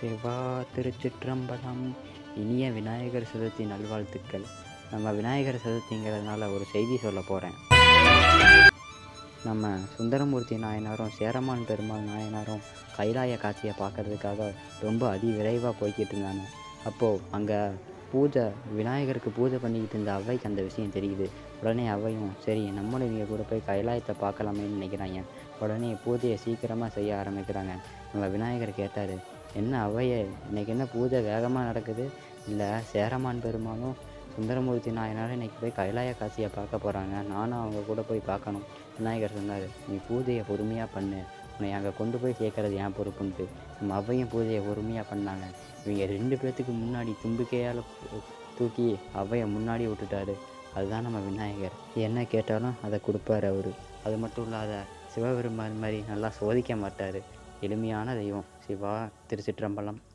சிவா திருச்சிற்றம்பலம். இனிய விநாயகர் சதுர்த்தி நல்வாழ்த்துக்கள். நம்ம விநாயகர் சதுர்த்திங்கிறதுனால ஒரு செய்தி சொல்ல போகிறேன். நம்ம சுந்தரமூர்த்தி நாயனாரும் சேரமான் பெருமாள் நாயனாரும் கைலாய காட்சியை பார்க்கறதுக்காக ரொம்ப அதிவிரைவாக போய்கிட்டு இருந்தாங்க. அப்போது அங்கே விநாயகருக்கு பூஜை பண்ணிக்கிட்டு இருந்த அவ்வைக்கு அந்த விஷயம் தெரியுது. உடனே அவ்வையும் சரி நம்மளும் இவங்க கூட போய் கைலாயத்தை பார்க்கலாமேன்னு நினைக்கிறாங்க. உடனே பூஜையை சீக்கிரமாக செய்ய ஆரம்பிக்கிறாங்க. நம்ம விநாயகர் கேட்டார், என்ன அவ்வையே, இன்னைக்கு என்ன பூஜை வேகமாக நடக்குது? இல்லை சேரமான் பெருமானும் சுந்தரமூர்த்தி நாயனாரும் இன்றைக்கி போய் கைலாய காட்சியை பார்க்க போகிறாங்க, நானும் அவங்க கூட போய் பார்க்கணும். விநாயகர் சொன்னார், நீ பூஜையை பொறுமையாக பண்ணு, உன்னை அங்கே கொண்டு போய் சேர்க்கறது என் பொறுப்புன்ட்டு. நம்ம அவ்வையும் பூஜையை பொறுமையாக பண்ணாங்க. இவங்க 2 பேர்த்துக்கு முன்னாடி தும்பிக்கையால் தூக்கி அவ்வையை முன்னாடி விட்டுட்டாரு. அதுதான் நம்ம விநாயகர். என்ன கேட்டாலும் அதை கொடுப்பார் அவர். அது மட்டும் இல்லாத சிவபெருமான் மாதிரி நல்லா சோதிக்க மாட்டார். எளிமையான தெய்வம். சிவா திருச்சிற்றம்பலம்.